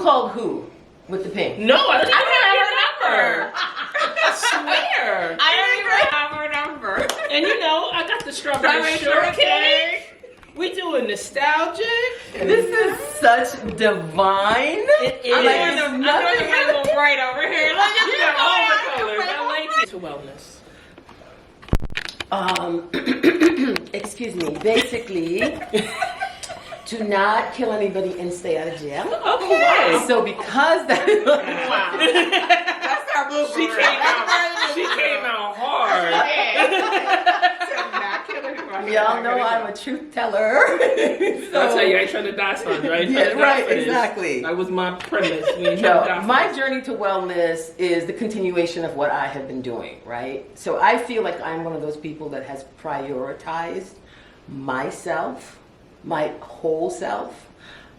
called who with the pink? No, I don't even have her number. I swear. I don't even have her number. And you know, I got the strawberry shortcake. We doing nostalgic. This is such divine. It is. I'm gonna go right over here. Look at You got all the colors. I like it. To wellness. Excuse me. Basically, to not kill anybody and stay out of jail. Okay. So because that is Wow. That's our blueprint. She came out hard. y'all know I'm a truth teller. So, I'll tell you, I ain't trying to die, son, right? Yeah, right, exactly. That was my premise. We ain't trying to die No, my journey to wellness is the continuation of what I have been doing, right? So I feel like I'm one of those people that has prioritized myself, my whole self.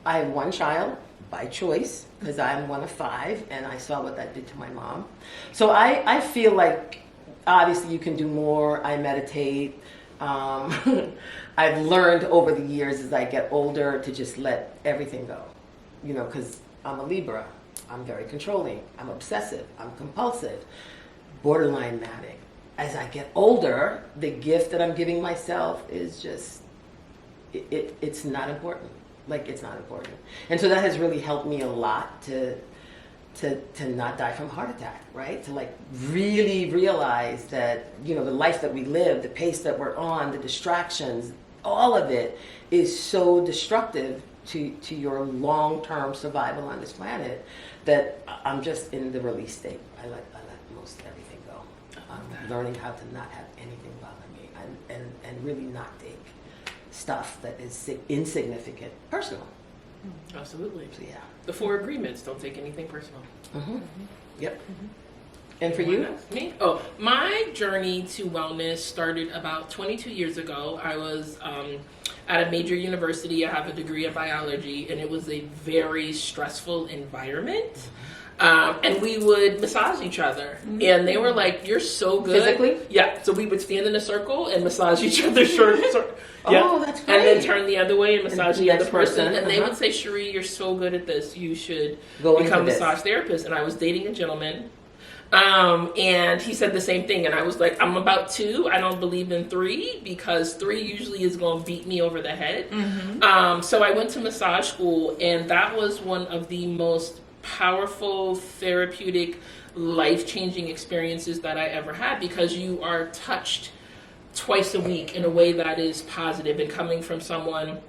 I have one child by choice because I'm one of 5 and I saw what that did to my mom. So I feel like obviously you can do more. I meditate. I've learned over the years as I get older to just let everything go, you know, because I'm a Libra. I'm very controlling. I'm obsessive. I'm compulsive, borderline manic. As I get older, the gift that I'm giving myself is just, it's not important. Like, it's not important. And so that has really helped me a lot to not die from a heart attack, right? To like really realize that, you know, the life that we live, the pace that we're on, the distractions, all of it is so destructive to your long-term survival on this planet that I'm just in the release state. I let most everything go. I'm learning how to not have anything bother me and really not take stuff that is insignificant personal. Absolutely. So yeah. The 4 agreements. Don't take anything personal. Mm-hmm. Yep. Mm-hmm. And for you? Me? Oh, my journey to wellness started about 22 years ago. I was at a major university. I have a degree in biology, and it was a very stressful environment. And we would massage each other. And they were like, you're so good. Physically? Yeah. So we would stand in a circle and massage each other's shirts. Yeah. Oh, that's great. And then turn the other way and massage the other next person. person. And they would say, Cherie, you're so good at this. You should Go become a into this. massage therapist. And I was dating a gentleman. And he said the same thing. And I was like, I'm about 2. I don't believe in 3 because 3 usually is going to beat me over the head. So I went to massage school, and that was one of the most powerful, therapeutic, life-changing experiences that I ever had, because you are touched twice a week in a way that is positive. And coming from someone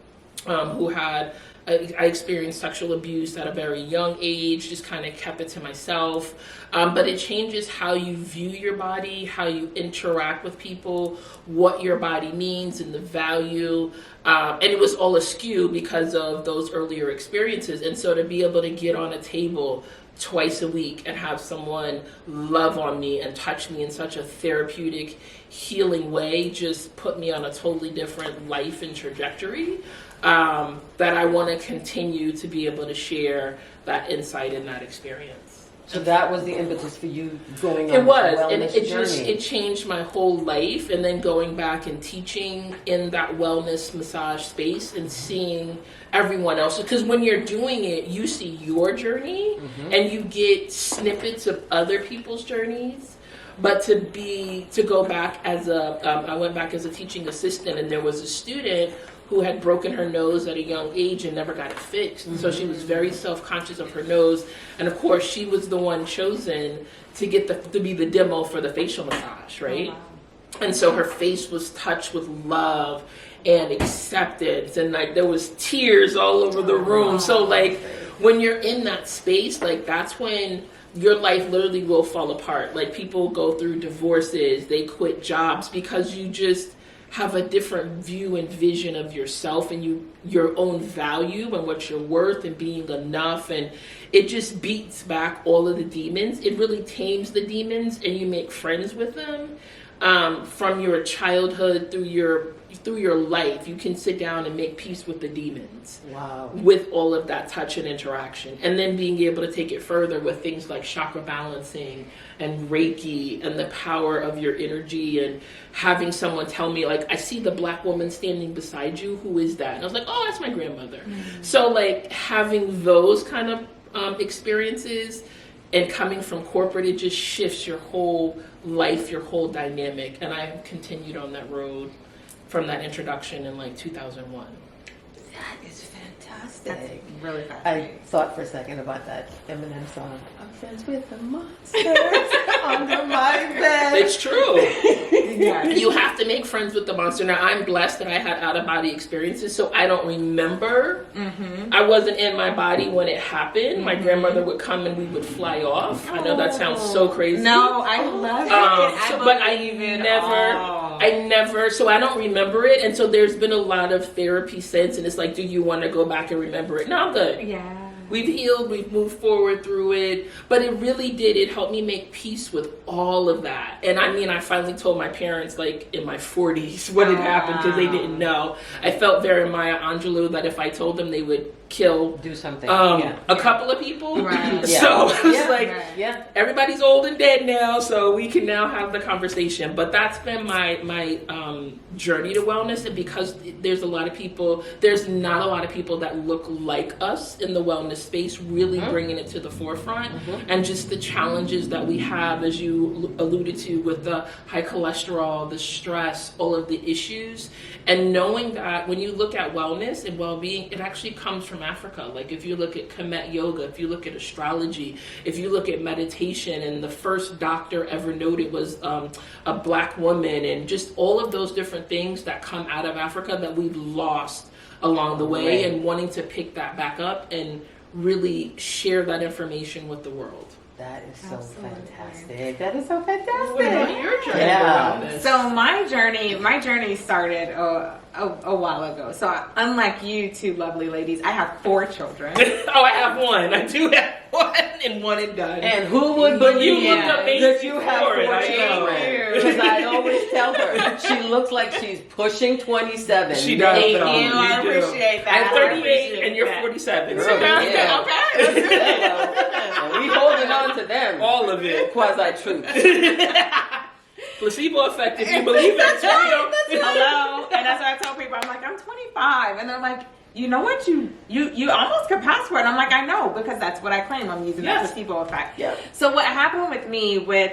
who had I experienced sexual abuse at a very young age, just kind of kept it to myself. But it changes how you view your body, how you interact with people, what your body means and the value. And it was all askew because of those earlier experiences. And so to be able to get on a table twice a week and have someone love on me and touch me in such a therapeutic, healing way just put me on a totally different life and trajectory. That I want to continue to be able to share that insight and that experience. So that was the impetus for you going on It was, this and wellness journey. it changed my whole life. And then going back and teaching in that wellness massage space and seeing everyone else, because when you're doing it, you see your journey and you get snippets of other people's journeys. But to go back as I went back as a teaching assistant, and there was a student who had broken her nose at a young age and never got it fixed. And so she was very self-conscious of her nose. And of course, she was the one chosen to get to be the demo for the facial massage, right? Oh, wow. And so her face was touched with love and acceptance, and like there was tears all over the room. So like when you're in that space, like that's when your life literally will fall apart. Like people go through divorces, they quit jobs because you just have a different view and vision of yourself and your own value and what you're worth and being enough. And it just beats back all of the demons. It really tames the demons, and you make friends with them from your childhood through your life. You can sit down and make peace with the demons. Wow. With all of that touch and interaction. And then being able to take it further with things like chakra balancing and Reiki and the power of your energy, and having someone tell me, like, I see the black woman standing beside you. Who is that? And I was like, oh, that's my grandmother. So like having those kind of experiences, and coming from corporate, it just shifts your whole life, your whole dynamic. And I have continued on that road from that introduction in like 2001. That is fantastic. That's really I fascinating. thought for a second about that Eminem song. I'm friends with the monsters under my bed. It's true. Yes. You have to make friends with the monster. Now, I'm blessed that I had out-of-body experiences, so I don't remember. I wasn't in my body when it happened. My grandmother would come and we would fly off. I know that sounds so crazy. No, I love it. But I believe it never, so I don't remember it. And so there's been a lot of therapy since, and it's like, do you want to go back and remember it? No, I'm good. Yeah. We've healed, we've moved forward through it, but it really did, it helped me make peace with all of that. And I mean, I finally told my parents, like, in my 40s what had happened, because they didn't know. I felt very Maya Angelou that if I told them, they would Do something. a couple of people. Right. So it's Yeah. like, Yeah. everybody's old and dead now, so we can now have the conversation. But that's been my journey to wellness, and because there's not a lot of people that look like us in the wellness space, really bringing it to the forefront, and just the challenges that we have, as you alluded to, with the high cholesterol, the stress, all of the issues, and knowing that when you look at wellness and well-being, it actually comes from Africa. Like, if you look at Kemet yoga, if you look at astrology, if you look at meditation, and the first doctor ever noted was a black woman, and just all of those different things that come out of Africa that we've lost along the way, and wanting to pick that back up and really share that information with the world. That is so Absolutely. fantastic. That is so fantastic. What about your journey Yeah. to wellness? So my journey started a while ago. So unlike you two lovely ladies, I have 4 children. Oh, I have one. I do have one, and one and done. And who would But believe you look amazing that you have for it, 4 I know. children? Because I always tell her, she looks like she's pushing 27. She does. Thank though. you. I You do. appreciate that. I'm 38 I and you're appreciate 47. Girl, So that's yeah. Okay. Let's do it. And we holding on to them. all of it. Quasi-truth. Placebo effect, if you believe it, it's real. Hello. And that's what I tell people. I'm like, I'm 25. And they're like, you know what? You almost could pass for it. I'm like, I know, because that's what I claim. I'm using that Yes. placebo effect. Yep. So what happened with me with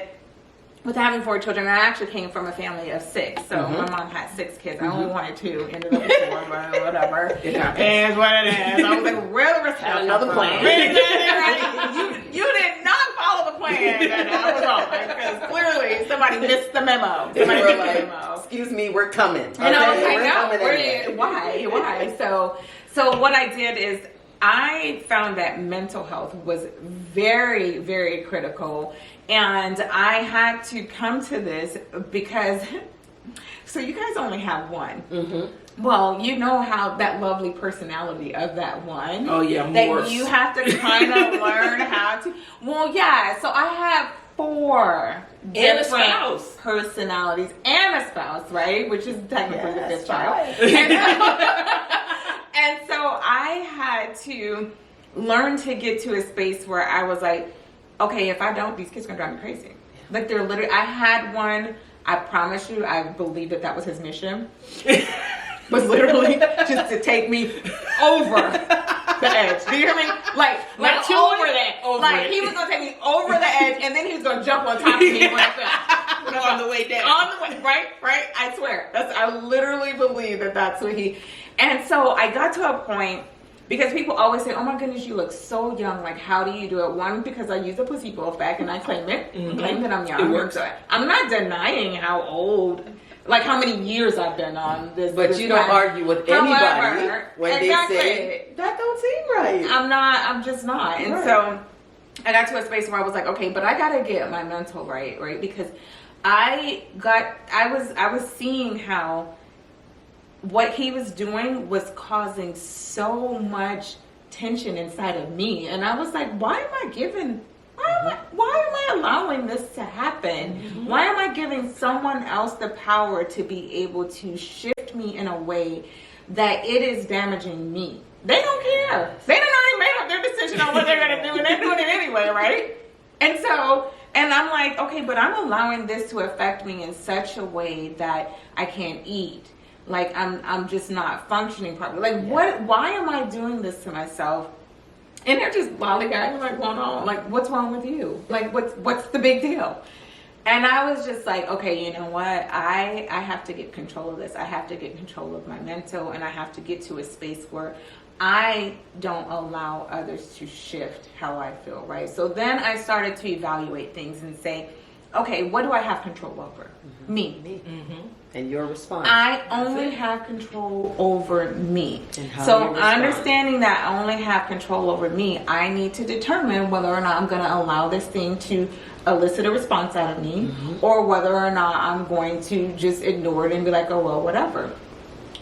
having 4 children, I actually came from a family of 6. So my mom had 6 kids. I only wanted 2, ended up with 4, but whatever. It happens. Is what it is. I was like, really respectful. Had another plan. You did not follow the plan that I was on, because clearly somebody missed the memo. Somebody We're missed the like, memo. excuse me, we're coming. And I was Okay, like, we're no, coming anyway. why? So what I did is I found that mental health was very, very critical. And I had to come to this because, so you guys only have one. Well, you know how that lovely personality of that one. Oh, yeah, that morphs. you have to kind of learn how to. Well, yeah. So I have 4 And a different spouse. personalities and a spouse, right? Which is technically the Yes, 5th child. And so I had to learn to get to a space where I was like, okay, if I don't, these kids are gonna drive me crazy. Like, they're literally, I had one, I promise you, I believe that was his mission. Was literally just to take me over the edge. Do you hear me? Like Not over to it, that. over Like, it. he was gonna take me over the edge, and then he was gonna jump on top of me when I On the way down. on the way, right? I swear. I literally believe that that's what he. And so I got to a point, because people always say, oh my goodness, you look so young. Like, how do you do it? One, because I use the placebo effect and I claim it. Claim that I'm young. It works. I'm not denying how old, like how many years I've been on this. But this you don't path. argue with anybody However, when exactly. they say, that don't seem right. I'm just not. And Right. so I got to a space where I was like, okay, but I gotta get my mental right? Because I was seeing how what he was doing was causing so much tension inside of me. And I was like, why am I allowing this to happen? Why am I giving someone else the power to be able to shift me in a way that it is damaging me? They don't care. They done already made up their decision on what they're going to do, and they're doing it anyway, right? And so, and I'm like, okay, but I'm allowing this to affect me in such a way that I can't eat. Like, I'm just not functioning properly. Like, why am I doing this to myself? And they're just lollygagging, like, going on, like, what's wrong with you? Like, what's the big deal? And I was just like, okay, you know what? I have to get control of this. I have to get control of my mental, and I have to get to a space where I don't allow others to shift how I feel, right? So then I started to evaluate things and say, okay, what do I have control over? Me. Mm-hmm. And your response. I only have control over me. And how So you respond. understanding that I only have control over me, I need to determine whether or not I'm going to allow this thing to elicit a response out of me, or whether or not I'm going to just ignore it and be like, oh, well, whatever.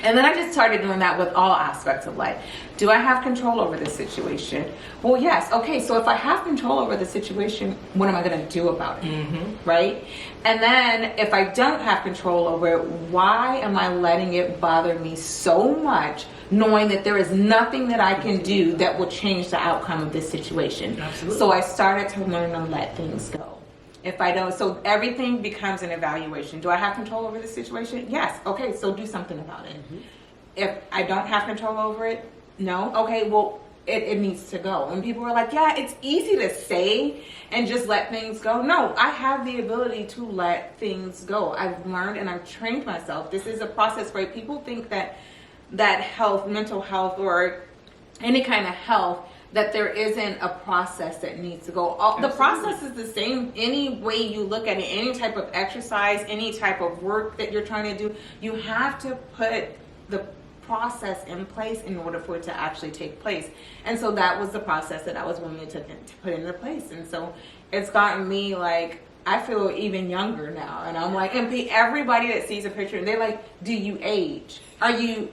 And then I just started doing that with all aspects of life. Do I have control over this situation? Well, yes. Okay, so if I have control over the situation, what am I going to do about it? Right? And then if I don't have control over it, why am I letting it bother me so much, knowing that there is nothing that I can do that will change the outcome of this situation? Absolutely. So I started to learn to let things go. If I don't, so everything becomes an evaluation. Do I have control over the situation? Yes. Okay, so do something about it. If I don't have control over it, no. Okay, well, it needs to go. And people are like, yeah, it's easy to say and just let things go. No, I have the ability to let things go. I've learned and I've trained myself. This is a process, right? People think that health, mental health, or any kind of health, that there isn't a process that needs to go. The process is the same any way you look at it, any type of exercise, any type of work that you're trying to do. You have to put the process in place in order for it to actually take place. And so that was the process that I was willing to put into place. And so it's gotten me, like, I feel even younger now. And I'm like, and everybody that sees a picture, they're like, do you age? Do you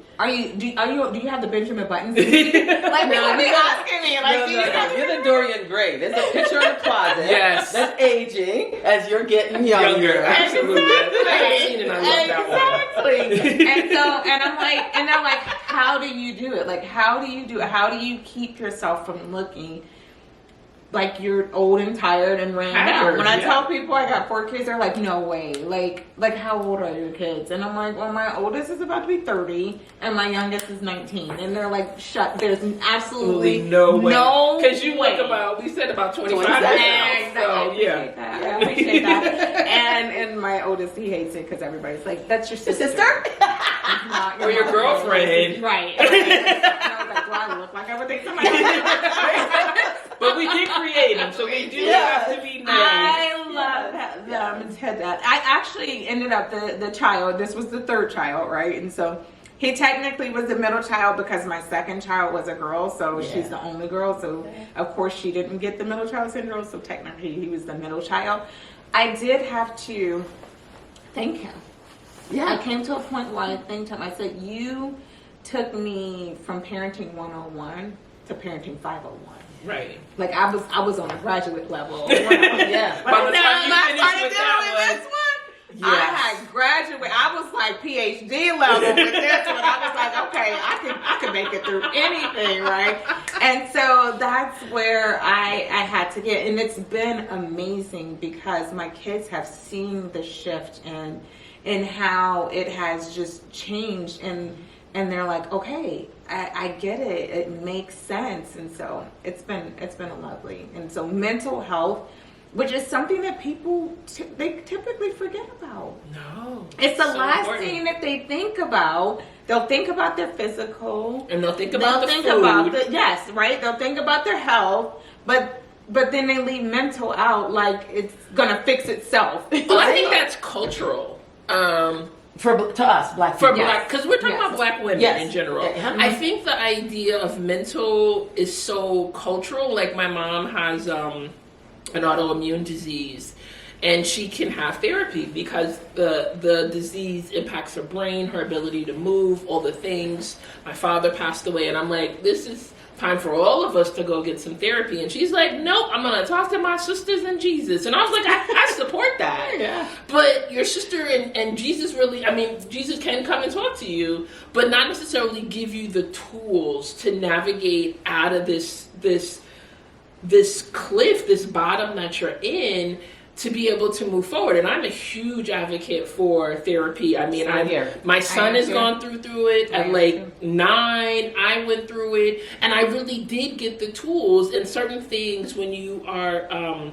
have the Benjamin Buttons? Like, people be asking me, like, do you have You're the Dorian Gray. There's a picture in the closet. Yes. That's aging as you're getting younger. Absolutely. I've seen it. I love that one. Exactly. And I'm like, and they're like, how do you do it? Like, how do you do it? How do you keep yourself from looking like you're old and tired and ran down? When I tell people I got 4 kids, they're like, no way. Like how old are your kids? And I'm like, well, my oldest is about to be 30 and my youngest is 19. And they're like, shut, there's absolutely no way. Because you way. We said about 25 Exactly. So, yeah. I appreciate that. And my oldest, he hates it because everybody's like, that's your sister? Or your girlfriend. Right. And I was like, do I look like I would think somebody? But we did create them, so we do have to be nice. I love them to that. I actually ended up the child. This was the third child, right? And so he technically was the middle child because my second child was a girl, so she's the only girl. So of course she didn't get the middle child syndrome. So technically he was the middle child. I did have to thank him. Yeah, I came to a point where I thanked him. I said, "You took me from parenting 101 to parenting 501." Right. Like I was on a graduate level. Yeah. By the time you finished with that this one, I had graduate. I was like PhD level with this one. I was like, okay, I can make it through anything, right? And so that's where I had to get, and it's been amazing because my kids have seen the shift in how it has just changed, and they're like, okay, I get it. It makes sense. And so it's been lovely. And so mental health, which is something that people they typically forget about. No. It's the last thing that they think about. They'll think about their physical. And they'll think about They'll the think food. about yes, right? They'll think about their health, but then they leave mental out like it's gonna fix itself. Well, I think that's cultural. To us, black people. Black, because we're talking about black women in general. I think the idea of mental is so cultural. Like my mom has an autoimmune disease, and she can have therapy because the disease impacts her brain, her ability to move, all the things. My father passed away, and I'm like, this is time for all of us to go get some therapy. And she's like, nope, I'm going to talk to my sisters and Jesus. And I was like, I support that. Yeah. But your sister and Jesus really, Jesus can come and talk to you, but not necessarily give you the tools to navigate out of this cliff, this bottom that you're in. to be able to move forward. And I'm a huge advocate for therapy. I mean, my son has gone through it at like 9. I went through it, and I really did get the tools. And certain things, when you are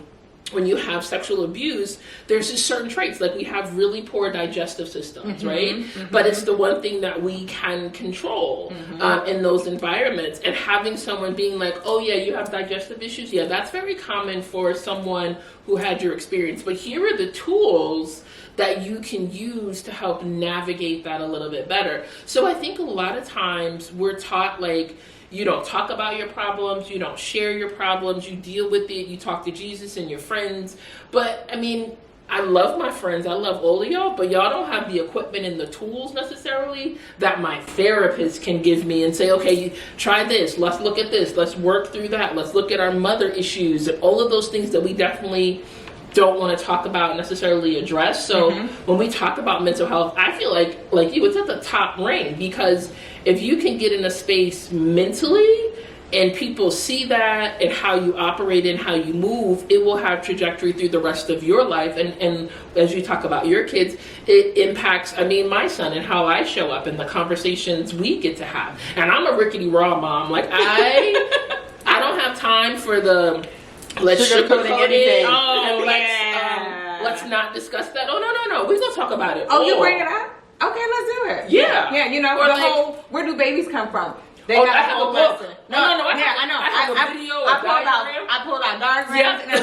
when you have sexual abuse, there's just certain traits, like we have really poor digestive systems, right? But it's the one thing that we can control in those environments. And having someone being like, oh yeah, you have digestive issues, yeah, that's very common for someone who had your experience, but here are the tools that you can use to help navigate that a little bit better. So I think a lot of times we're taught, like, you don't talk about your problems, you don't share your problems, you deal with it, you talk to Jesus and your friends. But I mean, I love my friends, I love all of y'all, but y'all don't have the equipment and the tools necessarily that my therapist can give me and say, okay, you try this, let's look at this, let's work through that, let's look at our mother issues, and all of those things that we definitely don't want to talk about, necessarily address. So when we talk about mental health, I feel like you, it's at the top ring, because if you can get in a space mentally and people see that and how you operate and how you move, it will have trajectory through the rest of your life. And as you talk about your kids, it impacts, I mean, my son and how I show up and the conversations we get to have. And I'm a rickety raw mom. Like I don't have time for the let's sugarcoat anything. Oh, let's not discuss that. Oh, no. We're going to talk about it. Oh, you bring it up? Okay, let's do it. Yeah. Yeah, you know, or the like, whole, where do babies come from? They I got have a book. lesson. No, I know. I have a video, a diagram. I pulled out diagrams, and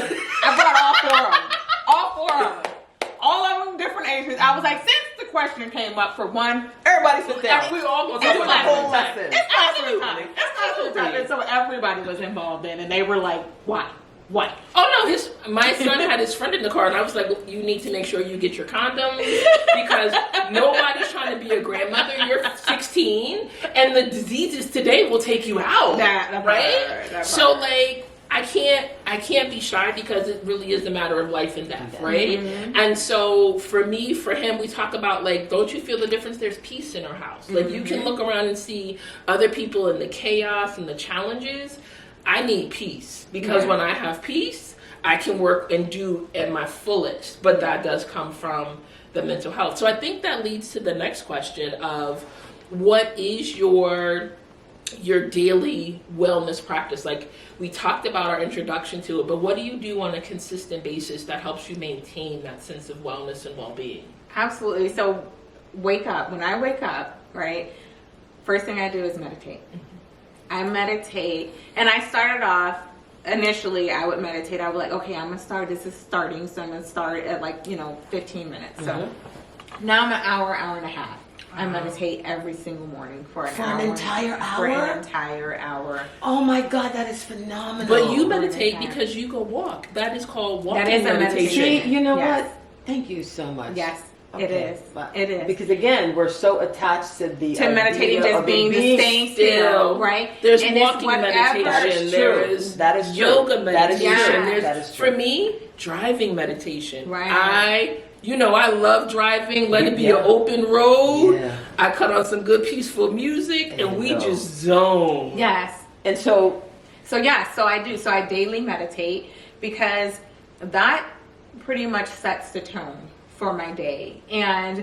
I brought all 4 of them. All 4 of them. All of them different ages. I was like, since the question came up for one, everybody sit down. We all go It's through a the whole lesson. It's classroom time. It's classroom time. And so everybody was involved in, and they were like, why? What? Oh no, my son had his friend in the car, and I was like, you need to make sure you get your condoms, because nobody's trying to be a grandmother. You're 16, and the diseases today will take you out. Right? So like, I can't be shy, because it really is a matter of life and death, right? And so for him, we talk about, like, don't you feel the difference? There's peace in our house. Like, you can look around and see other people in the chaos and the challenges. I need peace, because when I have peace, I can work and do at my fullest. But that does come from the mental health. So I think that leads to the next question of, what is your daily wellness practice? Like, we talked about our introduction to it, but what do you do on a consistent basis that helps you maintain that sense of wellness and well-being? Absolutely. So when I wake up, right, first thing I do is meditate. I meditate, and I started off, initially I would meditate. I was like, okay, I'm going to start, this is starting, so I'm going to start at 15 minutes. So now I'm an hour and a half. I meditate every single morning for an entire hour? For an entire hour. Oh my God, that is phenomenal. But you meditate because you go walk. That is called walking meditation. See, you know what? Thank you so much. Yes. It is. It is. Because again, we're so attached to meditating, just being staying still, right? There's walking meditation. There is yoga meditation. That is true. For me, driving meditation. Right. I love driving. Let it be an open road. Yeah. I cut on some good peaceful music, and we just zone. Yes. And so I do. So I daily meditate, because that pretty much sets the tone for my day. And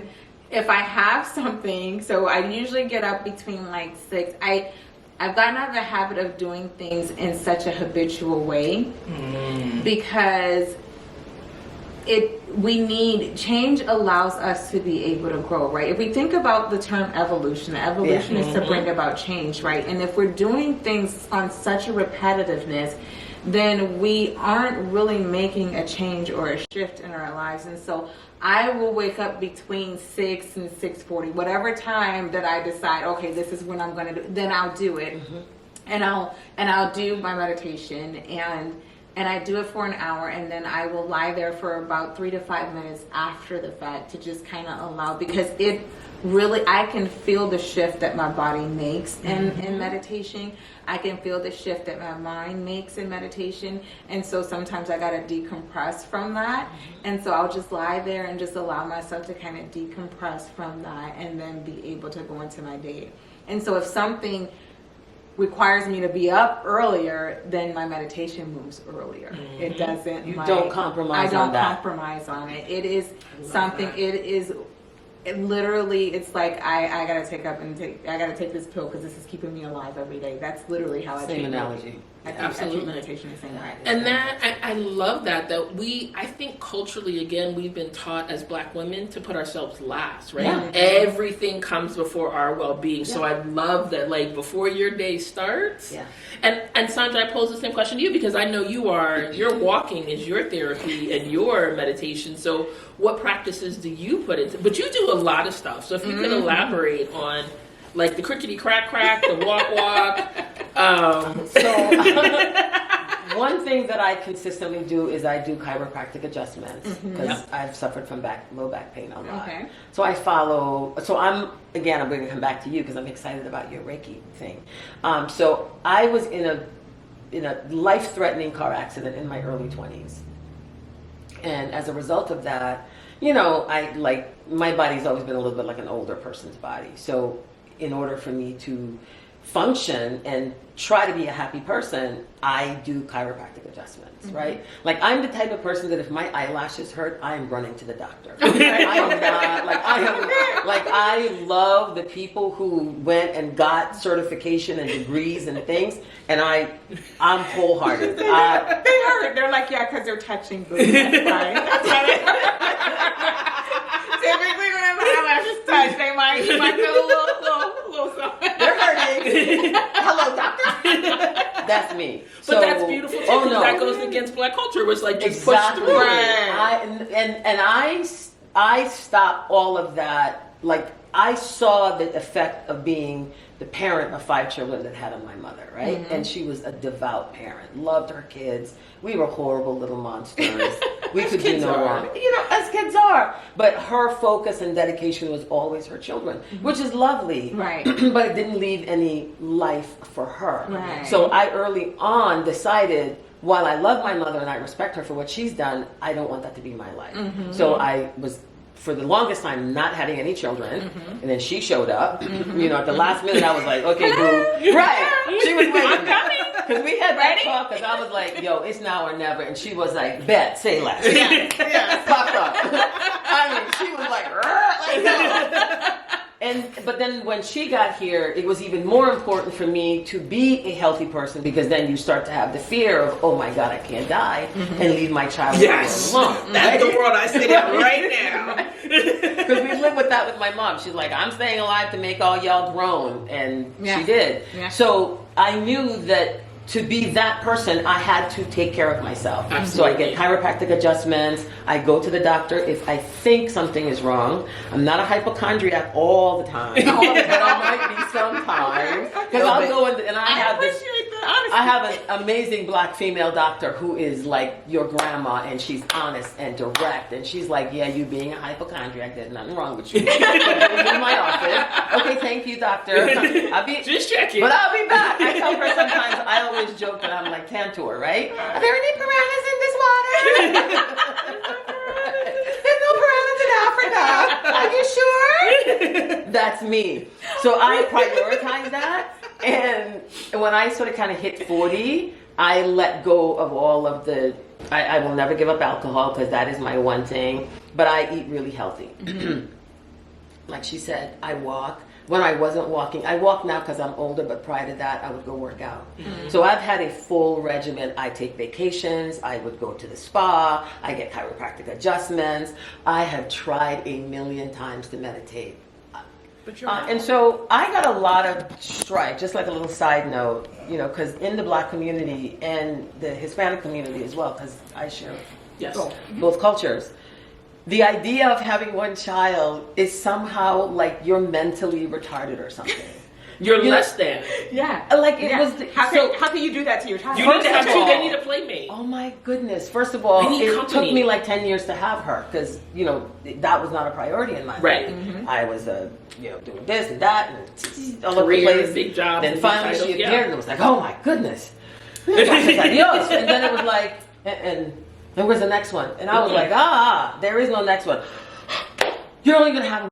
if I have something, so I usually get up between 6. I've gotten out of the habit of doing things in such a habitual way, because change allows us to be able to grow, right? If we think about the term evolution is to bring about change, right? And if we're doing things on such a repetitiveness, then we aren't really making a change or a shift in our lives. And so I will wake up between 6 and 6:40, whatever time that I decide, okay, this is when I'm going to do, then I'll do it. And I'll do my meditation, and I do it for an hour, and then I will lie there for about 3 to 5 minutes after the fact to just kind of allow, because it really, I can feel the shift that my body makes in meditation. I can feel the shift that my mind makes in meditation. And so sometimes I got to decompress from that. And so I'll just lie there and just allow myself to kind of decompress from that, and then be able to go into my day. And so if something requires me to be up earlier, then my meditation moves earlier. It doesn't. You don't compromise on that. I don't compromise on it. It is something. That. It literally, it's like I gotta I gotta take this pill because this is keeping me alive every day. That's literally how I Same analogy. I treat Absolutely. meditation the same way. And that I love that I think culturally, again, we've been taught as Black women to put ourselves last, right? Yeah. Everything comes before our well-being. Yeah. So I love that, like, before your day starts. Yeah. And Sandra, I pose the same question to you because I know your walking is your therapy and your meditation. So what practices do you put into? But you do a lot of stuff. So if you could elaborate on, like, the crickety crack, the walk. One thing that I consistently do is I do chiropractic adjustments because I've suffered from low back pain a lot. Okay. So I'm going to come back to you because I'm excited about your Reiki thing. So I was in a life-threatening car accident in my early 20s. And as a result of that, my body's always been a little bit like an older person's body. So in order for me to function and try to be a happy person, I do chiropractic adjustments, right? Like, I'm the type of person that if my eyelashes hurt, I am running to the doctor. I love the people who went and got certification and degrees and things, and I'm wholehearted. They hurt. They're like, yeah, because they're touching boobs. That's fine. That's typically when my eyelashes touch, you might feel a little something. They're hurting. Hello, doctor. That's me. But that's beautiful too, because that goes against Black culture, which like just push through. Right. I stopped all of that. Like, I saw the effect of being the parent of 5 children that had on my mother, right? And she was a devout parent, loved her kids. We were horrible little monsters. We could do no wrong. As kids are. But her focus and dedication was always her children, which is lovely. Right. But it didn't leave any life for her. Right. So I early on decided, while I love my mother and I respect her for what she's done, I don't want that to be my life. So I was, for the longest time, not having any children, and then she showed up. At the last minute, I was like, "Okay, boo." Right? She was waiting because we had that talk. Because I was like, "Yo, it's now or never," and she was like, "Bet, say less." Yeah, pop up. I mean, she was like, but then when she got here, it was even more important for me to be a healthy person, because then you start to have the fear of, oh my God, I can't die and leave my child alone. That's the world I sit in right now. Because we live with that with my mom. She's like, I'm staying alive to make all y'all grown. And she did. Yeah. So I knew that to be that person, I had to take care of myself. Absolutely. So I get chiropractic adjustments. I go to the doctor if I think something is wrong. I'm not a hypochondriac all the time, but I might be sometimes. Because I'll go and I have this. I have an amazing Black female doctor who is like your grandma, and she's honest and direct. And she's like, yeah, you being a hypochondriac, there's nothing wrong with you. But in my office. Okay, thank you, doctor. Just checking. But I'll be back. I tell her sometimes, I always joke that I'm like Tantor, right? Are there any piranhas in this water? There's no piranhas in Africa. Are you sure? That's me. So I prioritize that. And when I sort of kind of hit 40, I let go of all of I will never give up alcohol because that is my one thing. But I eat really healthy. Like she said, I walk. When I wasn't walking, I walk now because I'm older, but prior to that, I would go work out. So I've had a full regimen. I take vacations. I would go to the spa. I get chiropractic adjustments. I have tried a million times to meditate. And so I got a lot of strife, just like a little side note, because in the Black community and the Hispanic community as well, because I share both cultures. The idea of having one child is somehow like you're mentally retarded or something. You're less than. Yeah. Like it was. How can you do that to your child? You need to have two. They need a playmate. Oh my goodness! First of all, it took me like 10 years to have her because that was not a priority in my life. Right. I was doing this and that and all over the place. Big job. Then finally she appeared and it was like, oh my goodness. Adios. And then it was like, and where's the next one? And I was like, there is no next one. You're only gonna have